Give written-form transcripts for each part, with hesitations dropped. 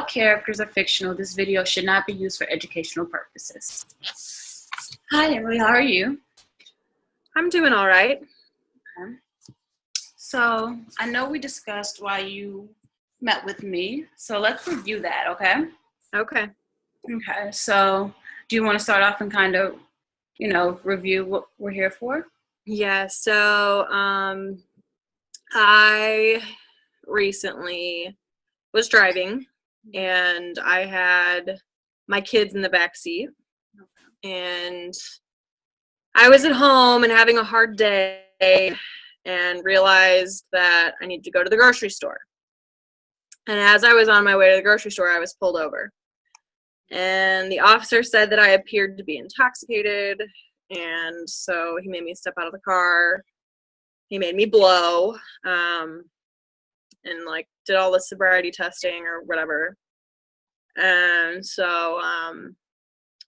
all characters are fictional. This video should not be used for educational purposes. Hi, Emily. How are you? I'm doing all right. Okay. So I know we discussed why you met with me. So let's review that, okay? Okay. Okay. So do you want to start off and kind of, review what we're here for? Yeah, so I recently was driving and I had my kids in the back seat and I was at home and having a hard day and realized that I need to go to the grocery store. And as I was on my way to the grocery store, I was pulled over. And the officer said that I appeared to be intoxicated, and so he made me step out of the car. He made me blow, and did all the sobriety testing or whatever. And so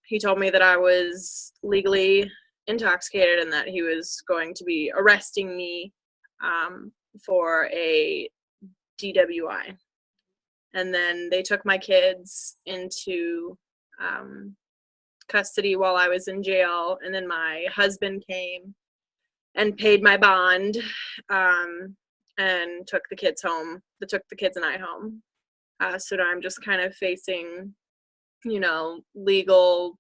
he told me that I was legally intoxicated and that he was going to be arresting me for a DWI. And then they took my kids into custody while I was in jail. And then my husband came and paid my bond and took the kids home. They took the kids and I home. So now I'm just kind of facing, legal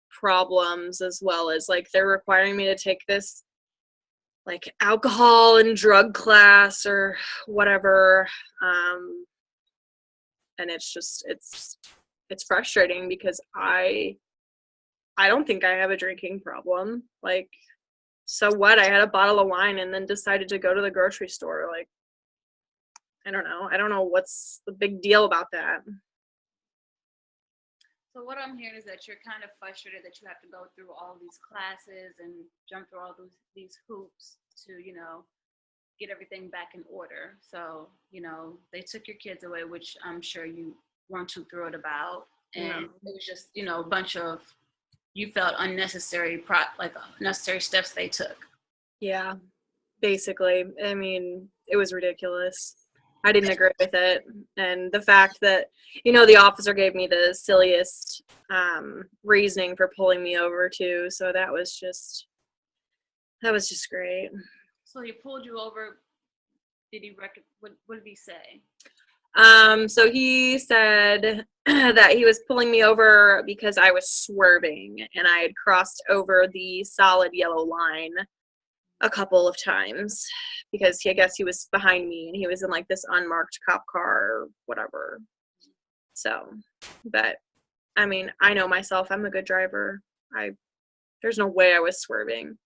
problems, as well as they're requiring me to take this alcohol and drug class or whatever. And it's frustrating because I don't think I have a drinking problem. So what? I had a bottle of wine and then decided to go to the grocery store. I don't know. I don't know what's the big deal about that. So what I'm hearing is that you're kind of frustrated that you have to go through all these classes and jump through all these hoops to, get everything back in order. So, they took your kids away, which I'm sure you weren't too thrilled about. And it was just, a bunch of, you felt unnecessary, unnecessary steps they took. Yeah, basically. I mean, it was ridiculous. I didn't agree with it. And the fact that, the officer gave me the silliest reasoning for pulling me over too. So that was just great. So he pulled you over. Did he what did he say? So he said that he was pulling me over because I was swerving and I had crossed over the solid yellow line a couple of times because I guess he was behind me and he was in this unmarked cop car or whatever. So, but I mean, I know myself. I'm a good driver. There's no way I was swerving.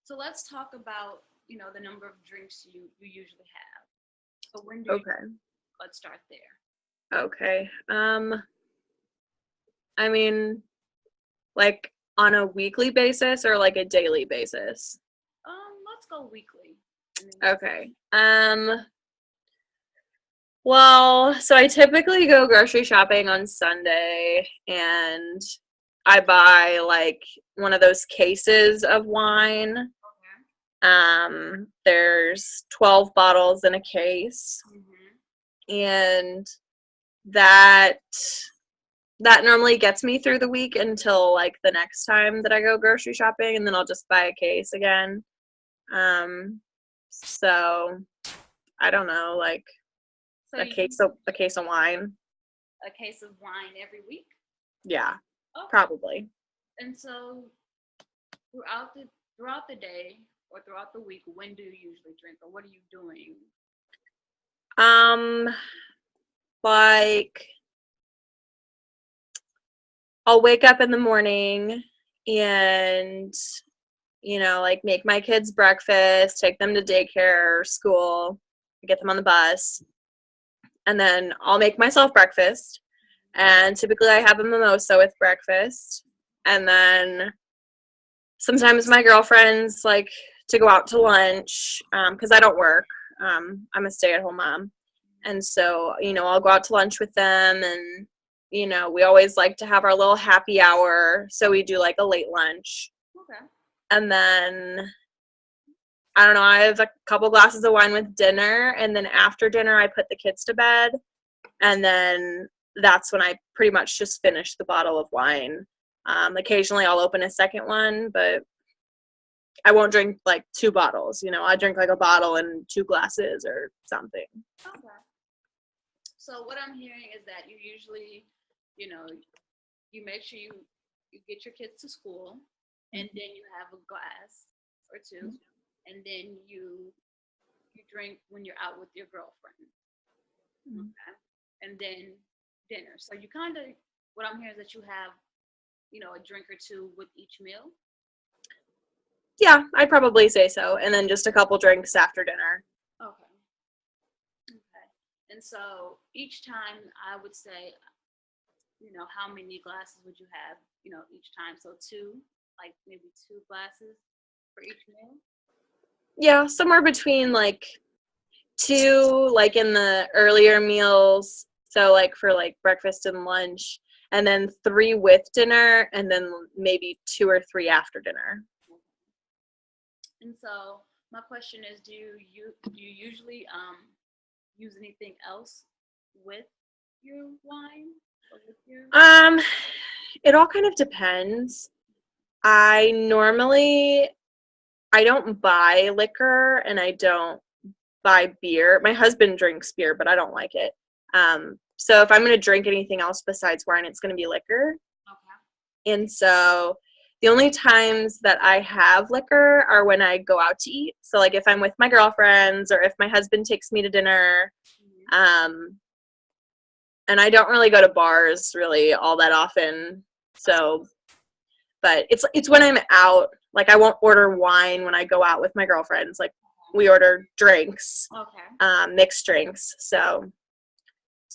So let's talk about, the number of drinks you usually have. So when let's start there. Okay. I mean, on a weekly basis or a daily basis? Let's go weekly. Okay. Well, so I typically go grocery shopping on Sunday and I buy one of those cases of wine. Okay. There's 12 bottles in a case. Mm-hmm. And that normally gets me through the week until the next time that I go grocery shopping, and then I'll just buy a case again. So I don't know, so a case of wine. A case of wine every week? Yeah, okay. Probably. And so throughout the day or throughout the week, when do you usually drink, or what are you doing? I'll wake up in the morning and, make my kids breakfast, take them to daycare or school, get them on the bus, and then I'll make myself breakfast. And typically I have a mimosa with breakfast. And then sometimes my girlfriends like to go out to lunch because I don't work. I'm a stay-at-home mom. And so, I'll go out to lunch with them, and we always like to have our little happy hour, so we do a late lunch. Okay. And then, I don't know, I have a couple glasses of wine with dinner, and then after dinner I put the kids to bed, And then that's when I pretty much just finish the bottle of wine. Occasionally I'll open a second one, but I won't drink like 2 bottles, you know, I drink like a bottle and 2 glasses or something. Okay. So what I'm hearing is that you usually, you know, you make sure you get your kids to school, and then you have a glass or two, and then you drink when you're out with your girlfriend. Okay. And then dinner. So you kind of, what I'm hearing is that you have, you know, a drink or two with each meal. Yeah, I'd probably say so. And then just a couple drinks after dinner. Okay. Okay. And so each time I would say, you know, how many glasses would you have, you know, each time? So two, like maybe 2 glasses for each meal? Yeah, somewhere between like 2, like in the earlier meals. So like for like breakfast and lunch, and then 3 with dinner, and then maybe 2 or 3 after dinner. And so my question is, do you usually use anything else with your wine or with your? It all kind of depends. I don't buy liquor and I don't buy beer. My husband drinks beer, but I don't like it. So if I'm going to drink anything else besides wine, it's going to be liquor. Okay. And so the only times that I have liquor are when I go out to eat. So like if I'm with my girlfriends or if my husband takes me to dinner. And I don't really go to bars really all that often. So, but it's when I'm out, like I won't order wine when I go out with my girlfriends. Like we order drinks, Okay. mixed drinks. So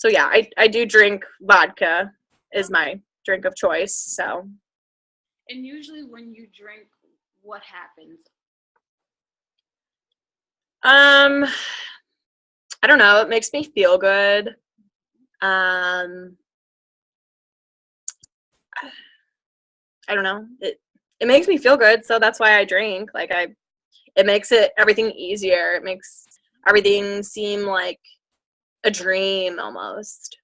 yeah, I do drink vodka is my drink of choice. So. And usually when you drink, what happens? I don't know. It makes me feel good. I don't know. It makes me feel good, so that's why I drink. Like it makes everything easier. It makes everything seem like a dream almost.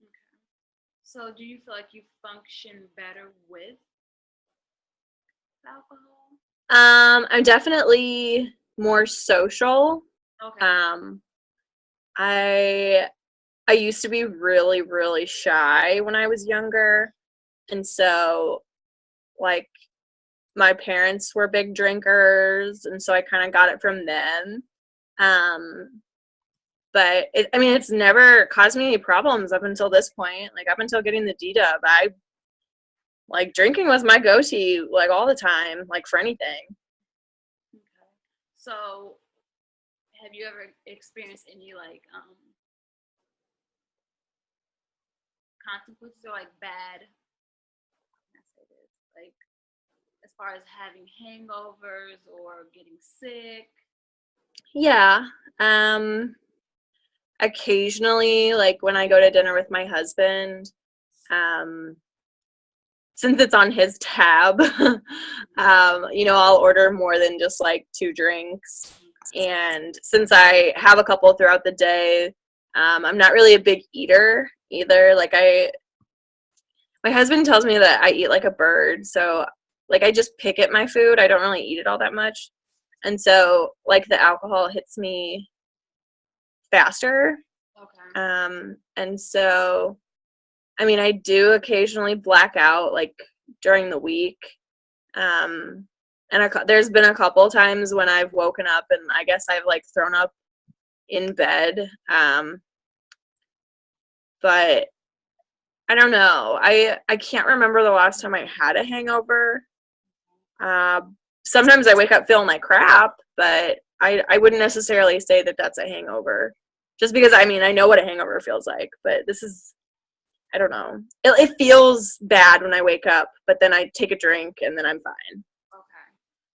Okay. So do you feel like you function better with alcohol? I'm definitely more social. Okay. I I used to be really, really shy when I was younger. And so like my parents were big drinkers, and so I kind of got it from them. Um, but I mean, it's never caused me any problems up until this point. Like up until getting the D-Dub, I like drinking was my go-to, like all the time, like for anything. Okay. So have you ever experienced any like consequences or like bad, how can I say this? Like as far as having hangovers or getting sick? Yeah. Occasionally, like when I go to dinner with my husband, um, since it's on his tab, I'll order more than just like 2 drinks. And since I have a couple throughout the day, I'm not really a big eater either. My husband tells me that I eat like a bird. So like I just pick at my food. I don't really eat it all that much. And so like the alcohol hits me faster. Okay. And so I mean, I do occasionally black out like during the week. And there's been a couple times when I've woken up and I guess I've like thrown up in bed. But I don't know. I can't remember the last time I had a hangover. Sometimes I wake up feeling like crap, but I wouldn't necessarily say that that's a hangover. Just because, I mean, I know what a hangover feels like, but I don't know. It feels bad when I wake up, but then I take a drink and then I'm fine. Okay.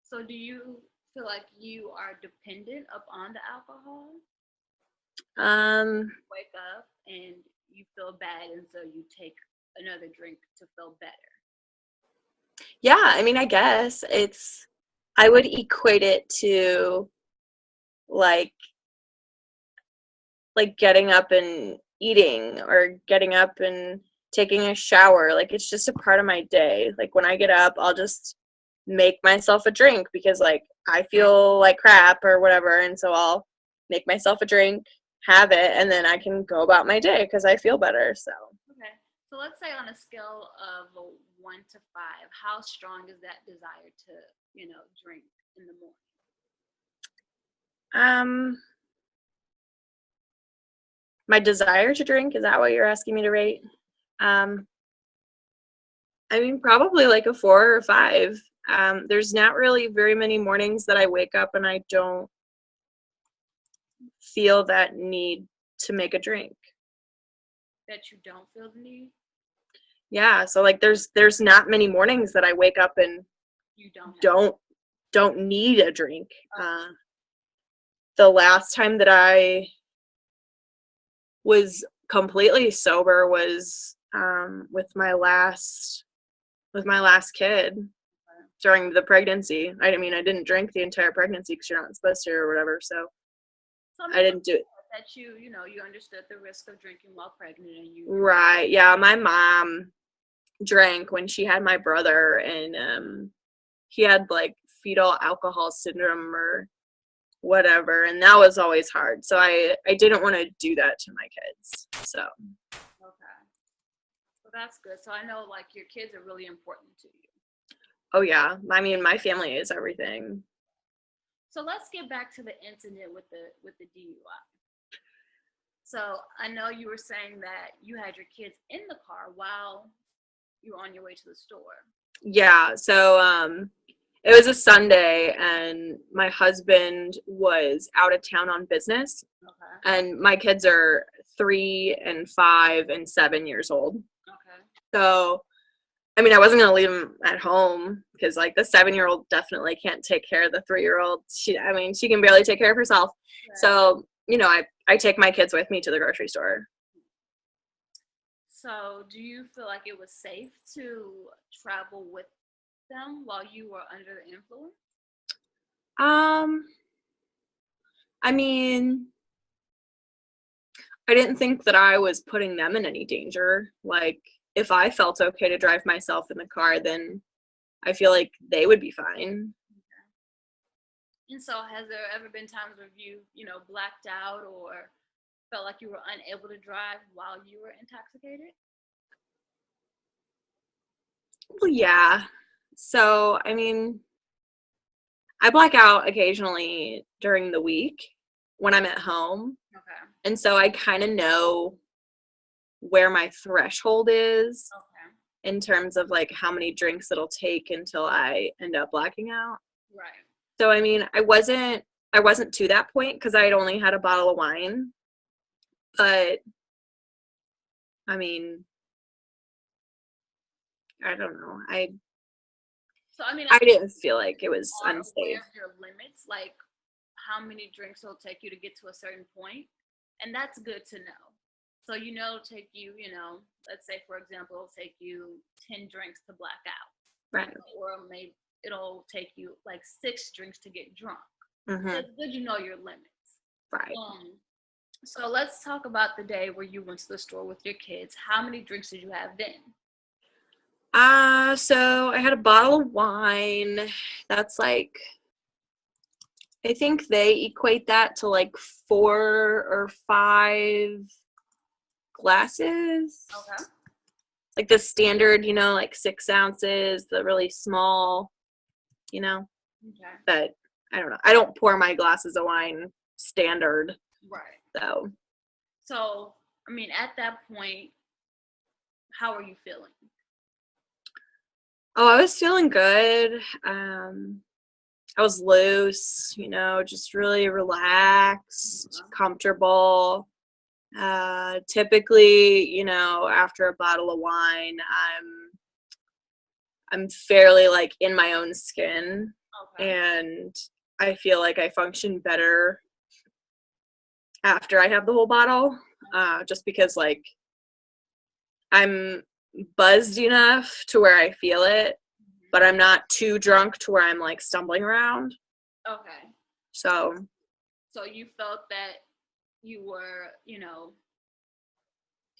So do you feel like you are dependent upon the alcohol? Wake up and you feel bad, and so you take another drink to feel better. Yeah, I mean, I guess I would equate it to like getting up and eating or getting up and taking a shower. Like, it's just a part of my day. Like, when I get up, I'll just make myself a drink because, like, I feel like crap or whatever, and so I'll make myself a drink, have it, and then I can go about my day because I feel better. So Okay. So let's say on a scale of 1 to 5, how strong is that desire to, drink in the morning? my desire to drink, is that what you're asking me to rate? um I mean, probably like a 4 or 5. There's not really very many mornings that I wake up and I don't feel that need to make a drink. That you don't feel the need? Yeah, so like there's not many mornings that I wake up and You don't don't need a drink. The last time that I was completely sober was with my last kid during the pregnancy. I mean, I didn't drink the entire pregnancy because you're not supposed to or whatever, so I didn't do it. That you understood the risk of drinking while pregnant, and you. Right, yeah, my mom drank when she had my brother, and he had like fetal alcohol syndrome or whatever, and that was always hard, so I didn't want to do that to my kids. So Okay. Well, that's good. So I know, like, your kids are really important to you. oh yeah, I mean, my family is everything. So let's get back to the incident with the DUI. So I know you were saying that you had your kids in the car while you were on your way to the store. Yeah, so it was a Sunday and my husband was out of town on business. Okay. And my kids are 3 and 5 and 7 years old. Okay. So I mean, I wasn't gonna leave them at home because, like, the 7-year-old definitely can't take care of the 3-year-old. She can barely take care of herself. Right. So, I take my kids with me to the grocery store. So, do you feel like it was safe to travel with them while you were under the influence? I mean, I didn't think that I was putting them in any danger. Like, if I felt okay to drive myself in the car, then I feel like they would be fine. Okay. And so has there ever been times where you blacked out or felt like you were unable to drive while you were intoxicated? Well, yeah. So, I mean, I black out occasionally during the week when I'm at home. Okay. And so I kind of know where my threshold is. Okay. In terms of like how many drinks it'll take until I end up blacking out. Right. So I mean, I wasn't to that point because I had only had a bottle of wine. But I mean, I don't know. I didn't feel like it was unsafe. Aware of your limits, like how many drinks it'll take you to get to a certain point, and that's good to know. So it'll take you, let's say for example, it'll take you 10 drinks to black out, right? Or maybe it'll take you like 6 drinks to get drunk. Mm-hmm. So it's good you know your limits, right? So let's talk about the day where you went to the store with your kids. How many drinks did you have then? So I had a bottle of wine. That's like, I think they equate that to like 4 or 5 glasses. Okay. Like the standard, like 6 ounces, the really small, Okay. But I don't know. I don't pour my glasses of wine standard. Right. So, I mean, at that point, how are you feeling? Oh, I was feeling good. I was loose, just really relaxed, comfortable. Typically, after a bottle of wine, I'm fairly like in my own skin. Okay. And I feel like I function better after I have the whole bottle, just because like I'm buzzed enough to where I feel it, but I'm not too drunk to where I'm like stumbling around. Okay. So you felt that you were,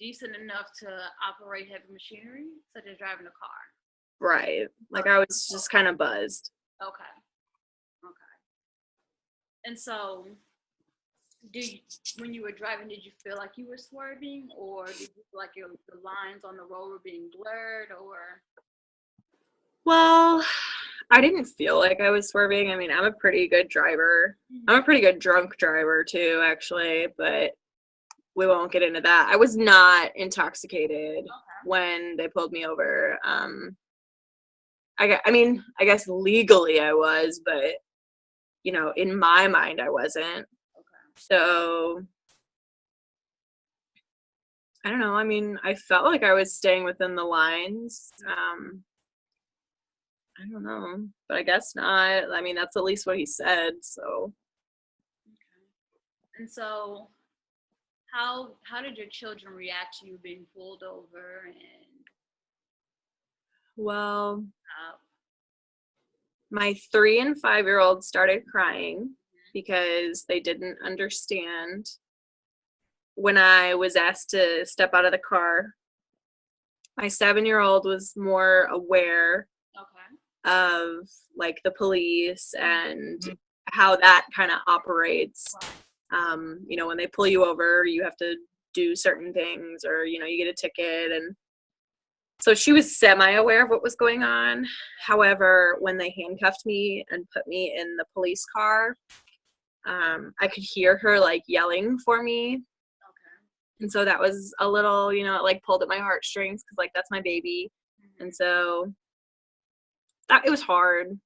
decent enough to operate heavy machinery, such as driving a car. Right. Like I was just kind of buzzed. Okay. Okay. And so, when you were driving, did you feel like you were swerving, or did you feel like the lines on the road were being blurred, or? Well, I didn't feel like I was swerving. I mean, I'm a pretty good driver. I'm a pretty good drunk driver too, actually, but we won't get into that. I was not intoxicated when they pulled me over. I mean, I guess legally I was, but in my mind I wasn't. So I don't know. I mean, I felt like I was staying within the lines. I don't know, but I guess not. I mean, that's at least what he said. So. Okay. And so, how did your children react to you being pulled over? And well, my 3 and 5-year-olds started crying because they didn't understand when I was asked to step out of the car. My 7-year-old was more aware of like the police and how that kind of operates. When they pull you over, you have to do certain things, or you get a ticket, and so she was semi-aware of what was going on. However, when they handcuffed me and put me in the police car, I could hear her like yelling for me. And so that was a little, it like pulled at my heartstrings because like that's my baby. And so it was hard,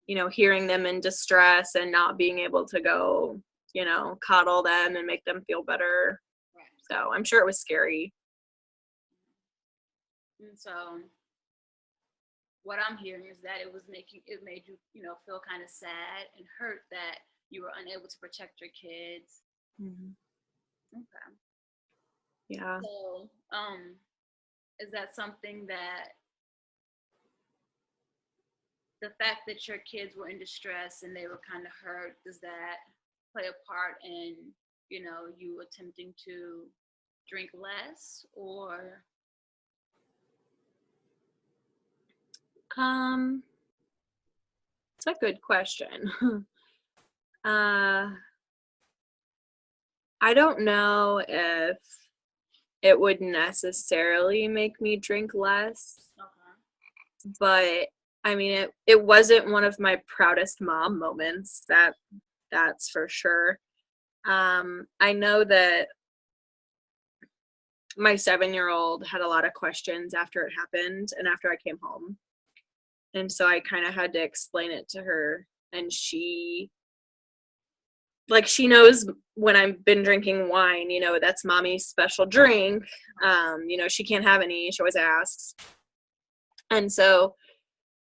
hearing them in distress and not being able to go, coddle them and make them feel better. Right. So I'm sure it was scary. And so what I'm hearing is that it made you, feel kind of sad and hurt that you were unable to protect your kids. Okay. Yeah. So, is that something that the fact that your kids were in distress and they were kind of hurt, does that play a part in, you attempting to drink less, or? It's a good question. I don't know if it would necessarily make me drink less. Okay. But I mean, it wasn't one of my proudest mom moments. That's for sure. I know that my 7-year-old had a lot of questions after it happened and after I came home. And so I kind of had to explain it to her, and she knows when I've been drinking wine, that's mommy's special drink. She can't have any. She always asks. And so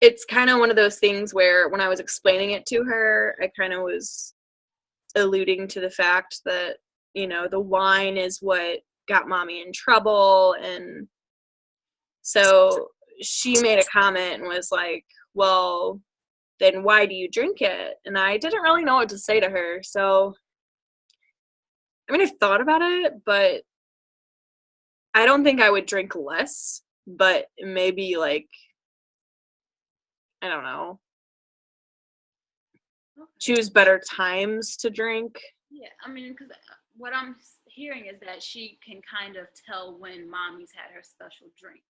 it's kind of one of those things where when I was explaining it to her, I kind of was alluding to the fact that, the wine is what got mommy in trouble. And so she made a comment and was like, well, then why do you drink it? And I didn't really know what to say to her. So, I mean, I've thought about it, but I don't think I would drink less, but maybe like, I don't know, choose better times to drink. Yeah, I mean, because what I'm hearing is that she can kind of tell when mommy's had her special drink.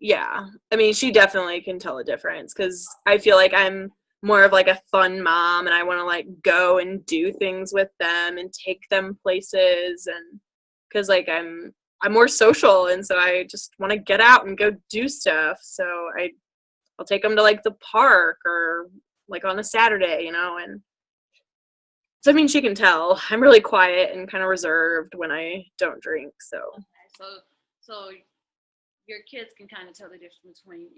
Yeah, I mean, she definitely can tell a difference because I feel like I'm more of like a fun mom, and I want to like go and do things with them and take them places, and because like I'm more social, and so I just want to get out and go do stuff. So I'll take them to like the park or like on a Saturday, and so I mean, she can tell I'm really quiet and kind of reserved when I don't drink. So okay, so your kids can kind of tell the difference between,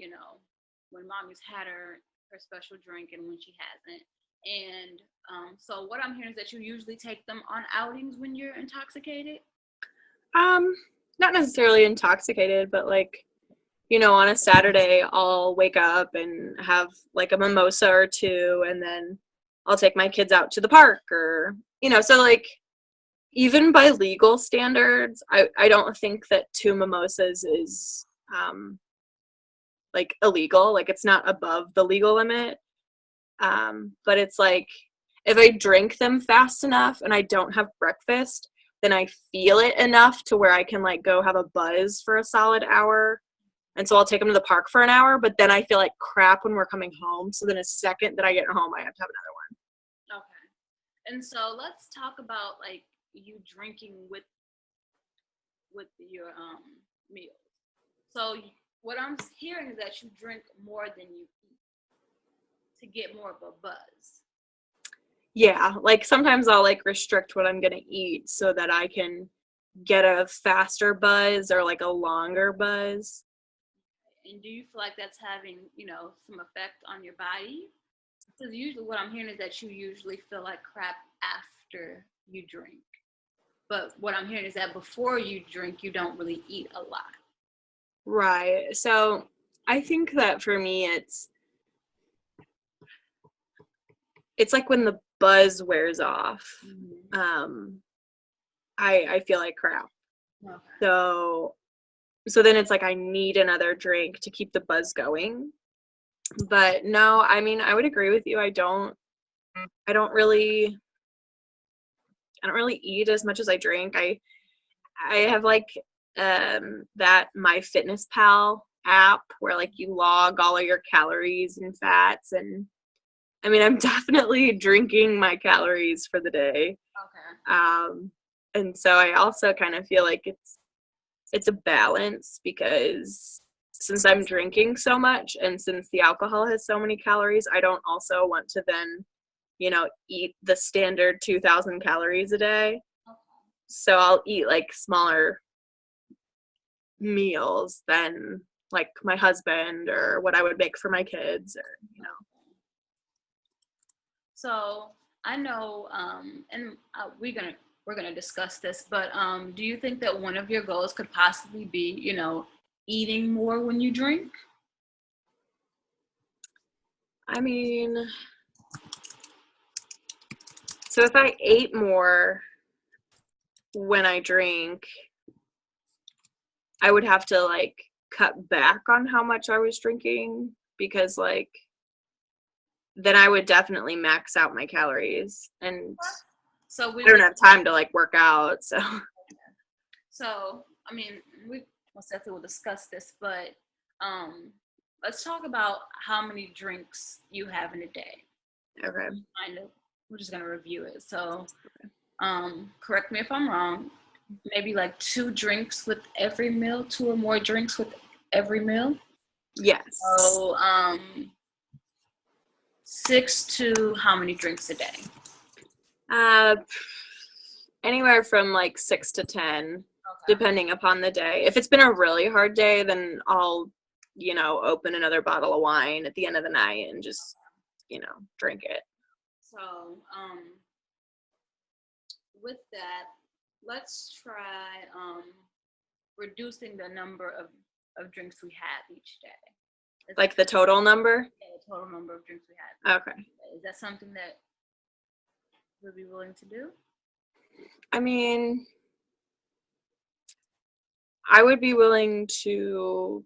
when mommy's had her special drink and when she hasn't. And so what I'm hearing is that you usually take them on outings when you're intoxicated? Not necessarily intoxicated, but like, on a Saturday, I'll wake up and have like a mimosa or two, and then I'll take my kids out to the park, or, so like, even by legal standards, I don't think that 2 mimosas is like illegal. Like it's not above the legal limit. But it's like if I drink them fast enough and I don't have breakfast, then I feel it enough to where I can like go have a buzz for a solid hour. And so I'll take them to the park for an hour, but then I feel like crap when we're coming home. So then a second that I get home, I have to have another one. Okay. And so let's talk about like you drinking with your meals. So what I'm hearing is that you drink more than you eat to get more of a buzz. Yeah, like sometimes I'll like restrict what I'm gonna eat so that I can get a faster buzz or like a longer buzz. And do you feel like that's having, some effect on your body? Because usually what I'm hearing is that you usually feel like crap after you drink. But what I'm hearing is that before you drink, you don't really eat a lot. Right. So I think that for me it's like when the buzz wears off, I feel like crap. Okay. So then it's like I need another drink to keep the buzz going. But no, I mean, I would agree with you. I don't really eat as much as I drink. I have like that MyFitnessPal app where like you log all of your calories and fats, and I mean, I'm definitely drinking my calories for the day. Okay. And so I also kind of feel like it's a balance because since I'm drinking so much and since the alcohol has so many calories, I don't also want to then, eat the standard 2,000 calories a day. Okay. So I'll eat like smaller meals than like my husband or what I would make for my kids or. So I know, and we're gonna discuss this, but do you think that one of your goals could possibly be, eating more when you drink? I mean, so if I ate more when I drink, I would have to like cut back on how much I was drinking because like then I would definitely max out my calories and So I don't have time to like work out. So I mean, we most definitely will discuss this, but let's talk about how many drinks you have in a day. Okay. We're just gonna review it. So, correct me if I'm wrong. Maybe like 2 drinks with every meal, 2 or more drinks with every meal. Yes. So, 6 to how many drinks a day? Anywhere from like 6 to 10, Okay. depending upon the day. If it's been a really hard day, then I'll, open another bottle of wine at the end of the night and just, drink it. So, with that, let's try reducing the number of drinks we have each day. Like the total number? Yeah, the total number of drinks we have. Okay. Is that something that you'll be willing to do? I mean, I would be willing to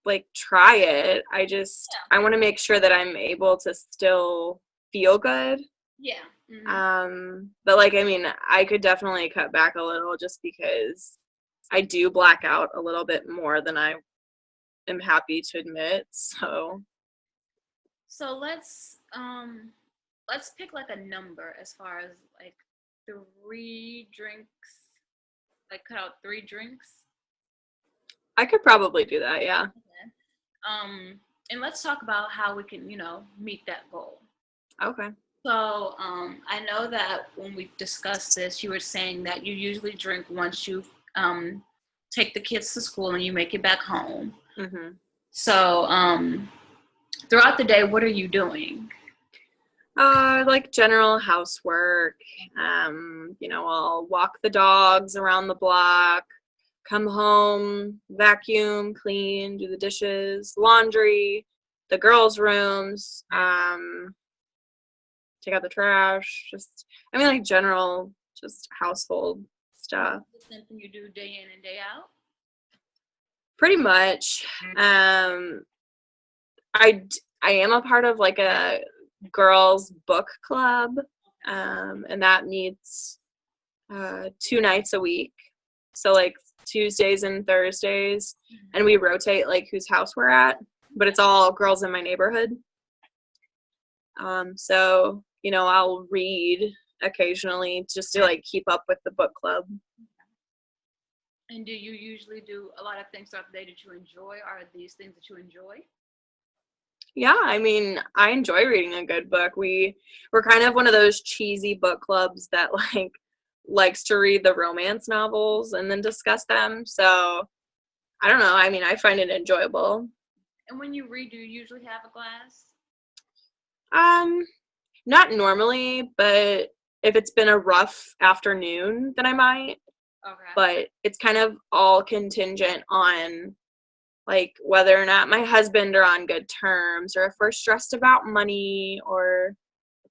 like try it. I want to make sure that I'm able to still feel good. Yeah. Mm-hmm. But like, I mean, I could definitely cut back a little just because I do black out a little bit more than I am happy to admit. So let's pick like a number as far as like 3 drinks, like cut out 3 drinks. I could probably do that, yeah. Okay. And let's talk about how we can, meet that goal. Okay. So, I know that when we discussed this, you were saying that you usually drink once you take the kids to school and you make it back home. Mm-hmm. So, throughout the day, what are you doing? Like general housework. I'll walk the dogs around the block, come home, vacuum, clean, do the dishes, laundry, the girls' rooms, take out the trash, like general just household stuff. Is it something you do day in and day out? Pretty much. I am a part of like a girls book club, and that meets 2 nights a week. So like Tuesdays and Thursdays, and we rotate like whose house we're at, but it's all girls in my neighborhood. So, you know, I'll read occasionally just to like keep up with the book club. And do you usually do a lot of things throughout the day that you enjoy? Are these things that you enjoy? Yeah, I mean, I enjoy reading a good book. We're kind of one of those cheesy book clubs that like likes to read the romance novels and then discuss them. So, I don't know. I mean, I find it enjoyable. And when you read, do you usually have a glass? Not normally, but if it's been a rough afternoon, then I might. Okay. But it's kind of all contingent on like whether or not my husband are on good terms, or if we're stressed about money, or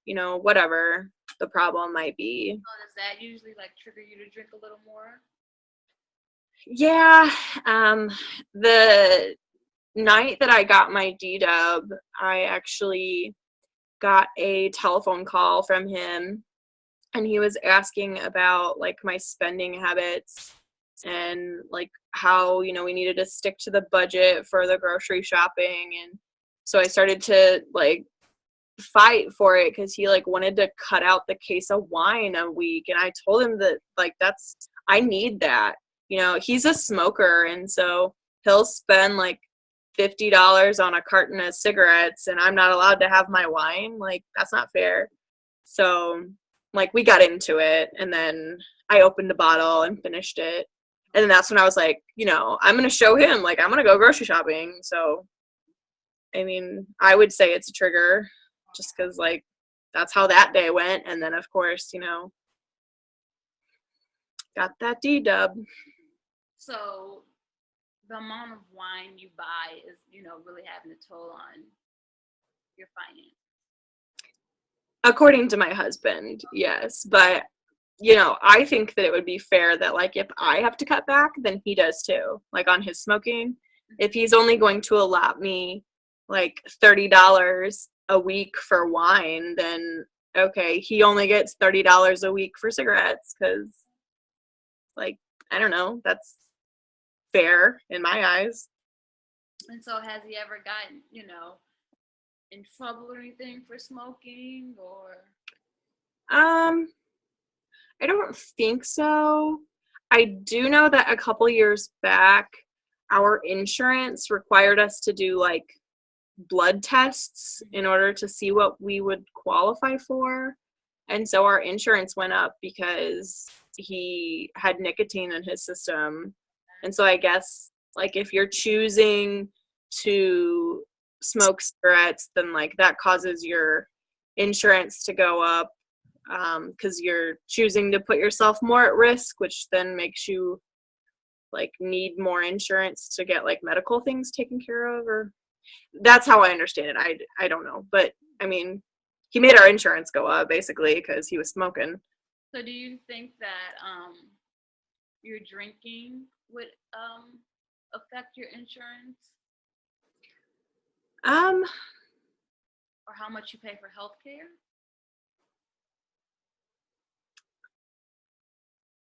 you know, whatever the problem might be. So does that usually like trigger you to drink a little more? Yeah, the night that I got my D-dub, I actually got a telephone call from him, and he was asking about like my spending habits and like how, you know, we needed to stick to the budget for the grocery shopping. And so I started to like fight for it because he like wanted to cut out the case of wine a week, and I told him that like I need that. You know, he's a smoker, and so he'll spend like $50 on a carton of cigarettes, and I'm not allowed to have my wine. Like, that's not fair. So like we got into it, and then I opened a bottle and finished it. And then that's when I was like, you know, I'm going to show him, like, I'm going to go grocery shopping. So, I mean, I would say it's a trigger just because, like, that's how that day went. And then, of course, you know, got that D-dub. So the amount of wine you buy is, you know, really having a toll on your finances. According to my husband, yes. But, you know, I think that it would be fair that, like, if I have to cut back, then he does too. Like, on his smoking. If he's only going to allot me, like, $30 a week for wine, then, okay, he only gets $30 a week for cigarettes because, like, I don't know, that's fair in my eyes. And so has he ever gotten, you know, in trouble or anything for smoking or? I don't think so. I do know that a couple years back, our insurance required us to do like blood tests in order to see what we would qualify for. And so our insurance went up because he had nicotine in his system. And so I guess like if you're choosing to smoke cigarettes, then like that causes your insurance to go up, because you're choosing to put yourself more at risk, which then makes you like need more insurance to get like medical things taken care of, or that's how I understand it. I don't know, but I mean, he made our insurance go up basically because he was smoking. So do you think that your drinking would affect your insurance Um, or how much you pay for health care?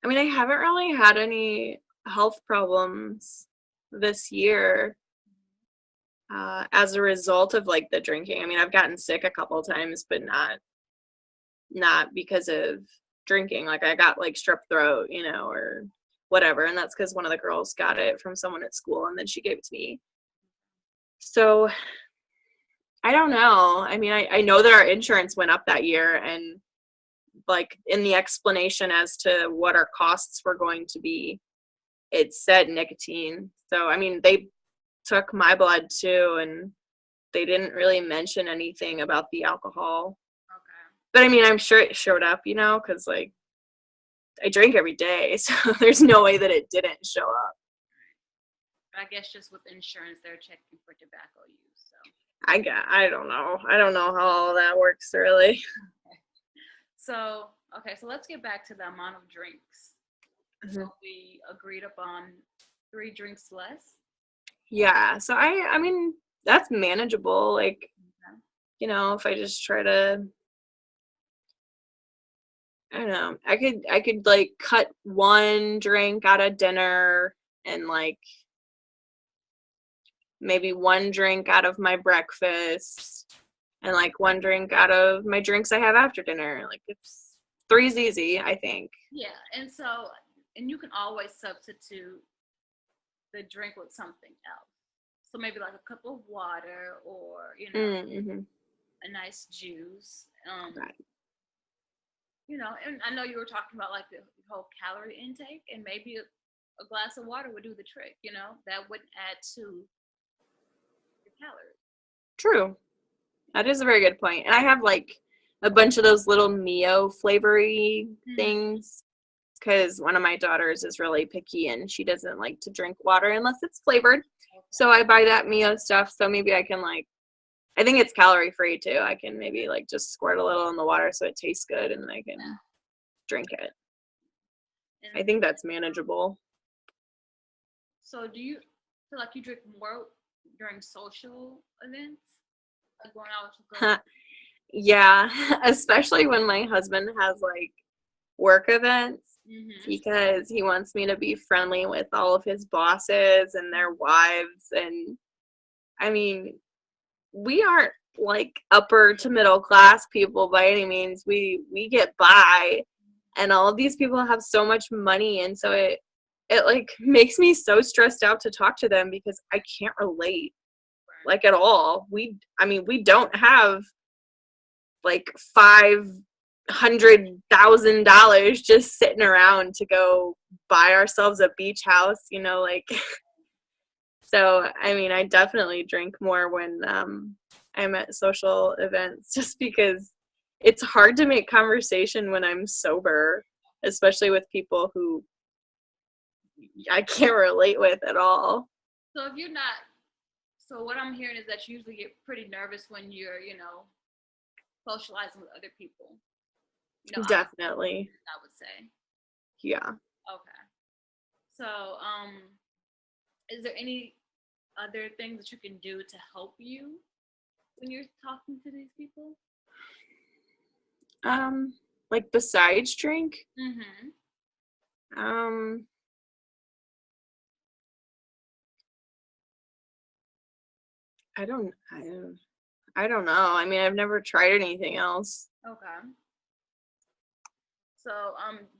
I mean, I haven't really had any health problems this year as a result of like the drinking. I mean, I've gotten sick a couple times, but not because of drinking. Like I got like strep throat, you know, or whatever, and that's because one of the girls got it from someone at school, and then she gave it to me. So I don't know. I mean, I know that our insurance went up that year, and like in the explanation as to what our costs were going to be, it said nicotine. So I mean, they took my blood too, and they didn't really mention anything about the alcohol. Okay. But I mean, I'm sure it showed up, you know, because like I drink every day, so there's no way that it didn't show up. I guess just with insurance, they're checking for tobacco use. So. I don't know. I don't know how all that works really. So, Okay, so let's get back to the amount of drinks. Mhm. So we agreed upon 3 drinks less. Yeah, so I mean that's manageable. Like, Okay. if I just try to, I don't know, I could like cut one drink out of dinner and like maybe one drink out of my breakfast and like one drink out of my drinks I have after dinner. Like it's three's easy, I think. Yeah, and you can always substitute the drink with something else. So maybe like a cup of water or, Mm-hmm. a nice juice. Right. And I know you were talking about like the whole calorie intake, and maybe a glass of water would do the trick, that wouldn't add to your calories. True. That is a very good point. And I have like a bunch of those little Mio flavory Mm-hmm. things because one of my daughters is really picky and she doesn't like to drink water unless it's flavored. Okay. So I buy that Mio stuff. So maybe I can like, I think it's calorie free too. I can maybe like just squirt a little in the water so it tastes good and I can drink it. I And think that's manageable. so do you feel like you drink more during social events? Like going out with girls? Yeah, especially when my husband has like work events Mm-hmm. because he wants me to be friendly with all of his bosses and their wives. And I mean, we aren't like upper to middle class people by any means. We get by, and all of these people have so much money, and so it like makes me so stressed out to talk to them because I can't relate like at all. We don't have like $500,000 just sitting around to go buy ourselves a beach house, like. So I mean, I definitely drink more when I'm at social events, just because it's hard to make conversation when I'm sober, especially with people who I can't relate with at all. So if you're not, so what I'm hearing is that you usually get pretty nervous when you're, socializing with other people. Definitely. I would say. Yeah. Okay. So, is there any other things that you can do to help you when you're talking to these people? Like besides drink, Mm-hmm. um, I don't know. I mean, I've never tried anything else. Okay. So,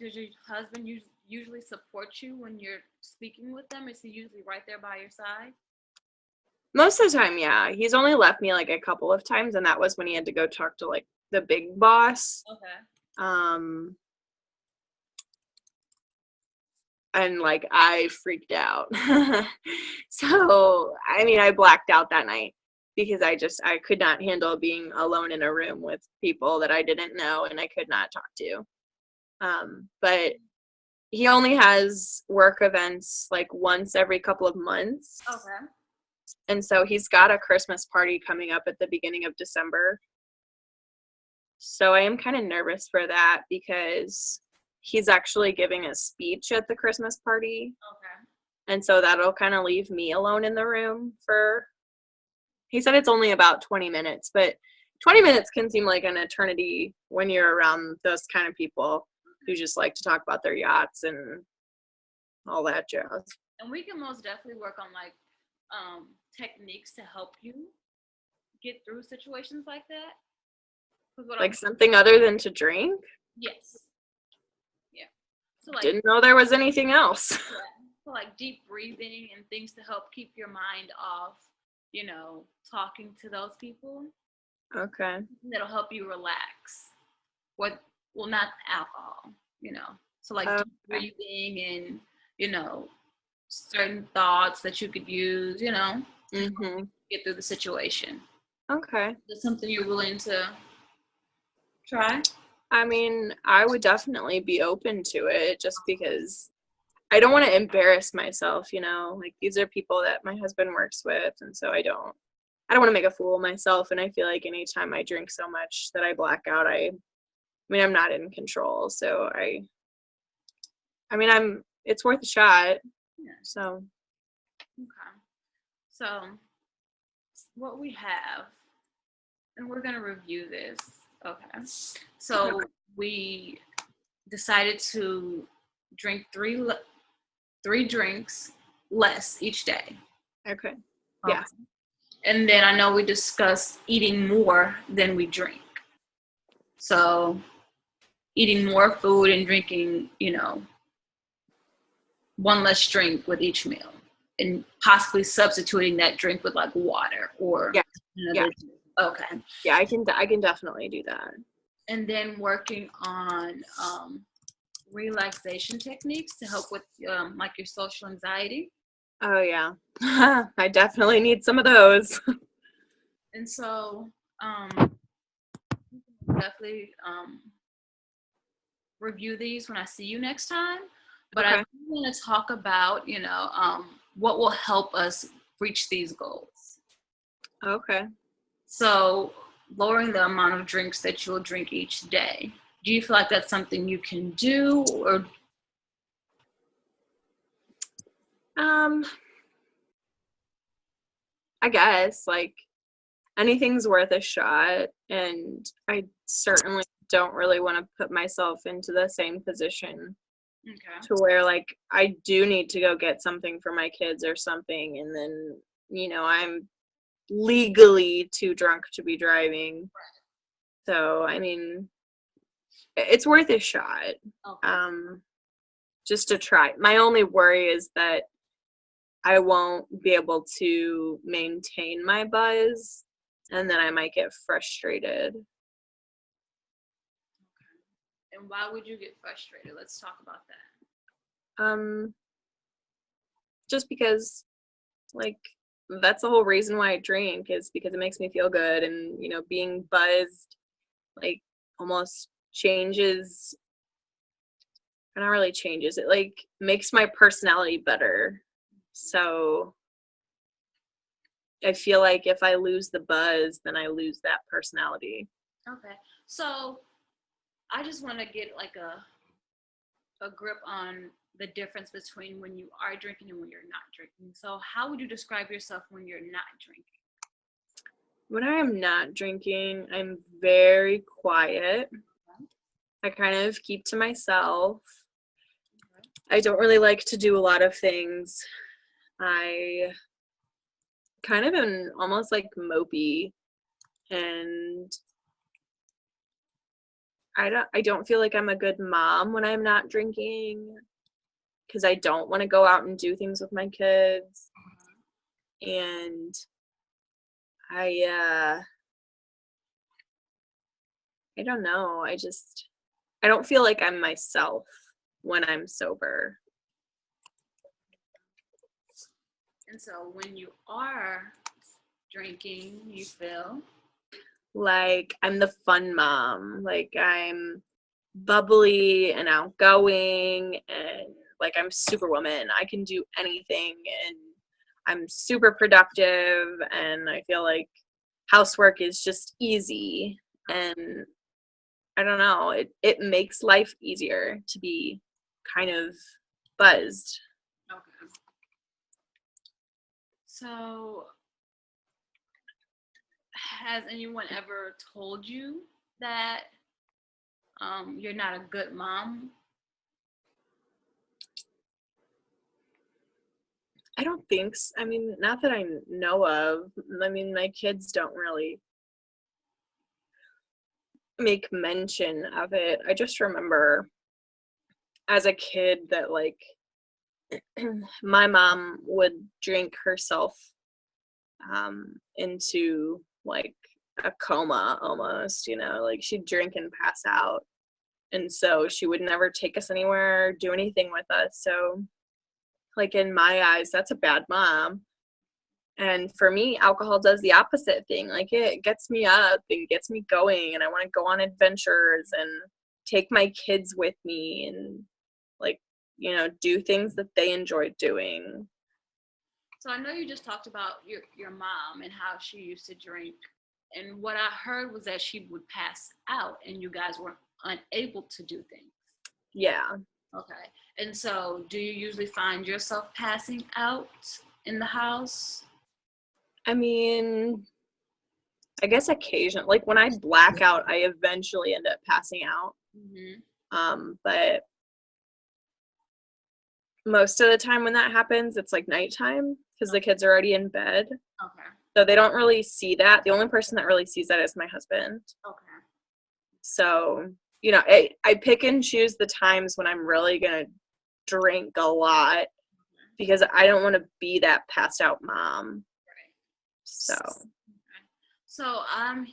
does your husband usually support you when you're speaking with them? Is he usually right there by your side? Most of the time, yeah. He's only left me like a couple of times, and that was when he had to go talk to like the big boss. Okay. Um, and like I freaked out. So, I mean, I blacked out that night because I could not handle being alone in a room with people that I didn't know and I could not talk to. But he only has work events like once every couple of months. Okay. And so he's got a Christmas party coming up at the beginning of December. So I am kind of nervous for that because he's actually giving a speech at the Christmas party. Okay. And so that'll kind of leave me alone in the room for, he said it's only about 20 minutes, but 20 minutes can seem like an eternity when you're around those kind of people who just like to talk about their yachts and all that jazz. And we can most definitely work on like techniques to help you get through situations like that. Because what Like I'm something other than to drink? Yes, yeah. So like Didn't know there was anything else. yeah, so like deep breathing and things to help keep your mind off, talking to those people. Okay. That'll help you relax. What? Well, not alcohol. So like deep Okay. breathing and certain thoughts that you could use. To Mm-hmm. get through the situation. Okay. Is something you're willing to try? I mean, I would definitely be open to it just because I don't want to embarrass myself. Like these are people that my husband works with, and so I don't want to make a fool of myself. And I feel like anytime I drink so much that I black out, I mean, I'm not in control, so I mean, it's worth a shot. Yeah. So, Okay. So what we have, and we're gonna review this. Okay. So we decided to drink three drinks less each day. okay. Okay. Yeah. And then I know we discussed eating more than we drink. So eating more food and drinking, one less drink with each meal, and possibly substituting that drink with like water or Yeah. another Yeah. drink. Okay. Yeah, I can definitely do that. And then working on relaxation techniques to help with like your social anxiety. Oh yeah. I definitely need some of those. And so definitely review these when I see you next time. But I Okay. want to talk about, what will help us reach these goals. Okay. So lowering the amount of drinks that you'll drink each day. Do you feel like that's something you can do, or Um, I guess like anything's worth a shot, and I certainly don't really want to put myself into the same position okay? to where like I do need to go get something for my kids or something, and then I'm legally too drunk to be driving. So I mean, it's worth a shot. Okay. Just to try. My only worry is that I won't be able to maintain my buzz, and then I might get frustrated. And why would you get frustrated? Let's talk about that. Um, just because, like, that's the whole reason why I drink is because it makes me feel good, and being buzzed, like, almost changes. Not really changes. It like makes my personality better. So I feel like if I lose the buzz, then I lose that personality. Okay. So I just want to get like a grip on the difference between when you are drinking and when you're not drinking. So how would you describe yourself when you're not drinking? When I am not drinking, I'm very quiet. I kind of keep to myself. I don't really like to do a lot of things. I kind of am almost like mopey, and I don't feel like I'm a good mom when I'm not drinking because I don't want to go out and do things with my kids. And I don't know. I don't feel like I'm myself when I'm sober. And so when you are drinking, you feel Like I'm the fun mom. Like I'm bubbly and outgoing, and like I'm superwoman. I can do anything, and I'm super productive, and I feel like housework is just easy, and I don't know, it makes life easier to be kind of buzzed. okay. So has anyone ever told you that you're not a good mom? I don't think I mean, not that I know of. I mean, my kids don't really make mention of it. I just remember as a kid that like my mom would drink herself into like a coma almost, like she'd drink and pass out. And so she would never take us anywhere, do anything with us. So like in my eyes, that's a bad mom. And for me, alcohol does the opposite thing. Like it gets me up and gets me going, and I want to go on adventures and take my kids with me and like, do things that they enjoy doing. So I know you just talked about your mom and how she used to drink. And what I heard was that she would pass out and you guys were unable to do things. Yeah. Okay. And so do you usually find yourself passing out in the house? I mean, I guess occasionally, like when I black out, I eventually end up passing out. Mm-hmm. But most of the time when that happens, it's like nighttime because the kids are already in bed. Okay. So they don't really see that. The only person that really sees that is my husband. Okay. So, I pick and choose the times when I'm really going to drink a lot because I don't want to be that passed out mom. Right. So. Okay. So I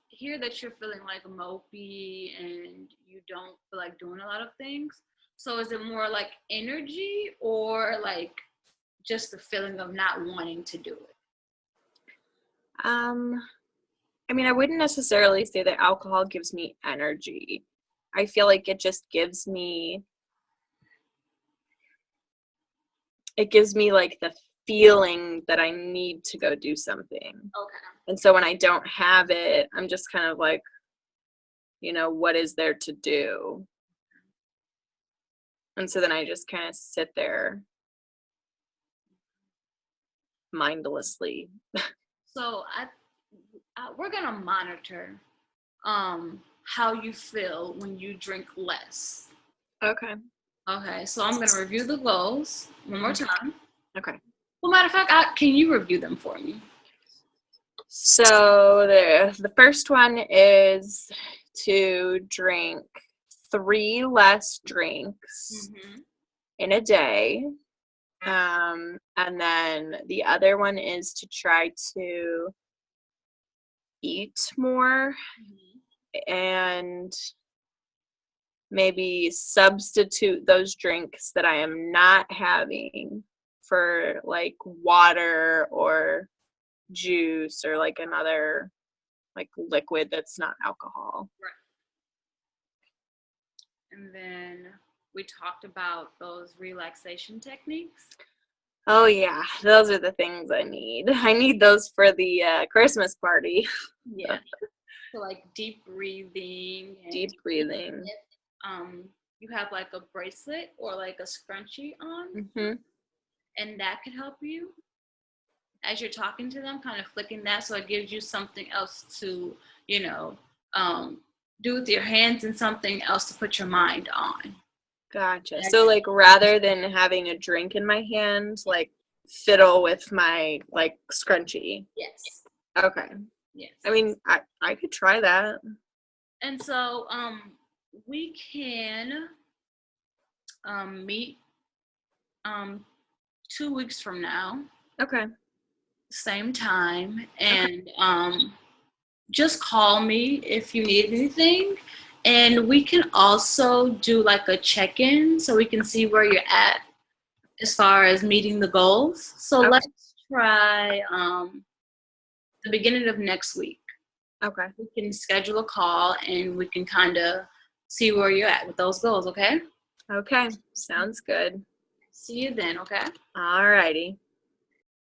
hear that you're feeling like mopey and you don't feel like doing a lot of things. So is it more like energy or like just the feeling of not wanting to do it? I mean, I wouldn't necessarily say that alcohol gives me energy. I feel like it just gives me like the feeling that I need to go do something. Okay. And so when I don't have it, I'm just kind of like, what is there to do? And so then I just kind of sit there mindlessly. So we're gonna monitor how you feel when you drink less. Okay. Okay, so I'm gonna review the goals one more time. Okay. Well, matter of fact, can you review them for me? So the first one is to drink 3 less drinks in a day. And then the other one is to try to eat more and maybe substitute those drinks that I am not having for like water or juice or like another like liquid that's not alcohol. Right. And then we talked about those relaxation techniques. Oh yeah, those are the things I need. I need those for the Christmas party. Yeah. So like deep breathing. Deep breathing. You have like a bracelet or like a scrunchie on, and that could help you as you're talking to them, kind of flicking that so it gives you something else to, do with your hands and something else to put your mind on. Gotcha. So like rather than having a drink in my hand, like fiddle with my like scrunchie. Yes. Okay. Yes. I mean, I could try that. And so we can meet 2 weeks from now. Okay. Same time, and just call me if you need anything. And we can also do like a check-in so we can see where you're at as far as meeting the goals. So let's try the beginning of next week. Okay. We can schedule a call and we can kind of see where you're at with those goals, okay? Okay. Sounds good. See you then, okay? All righty.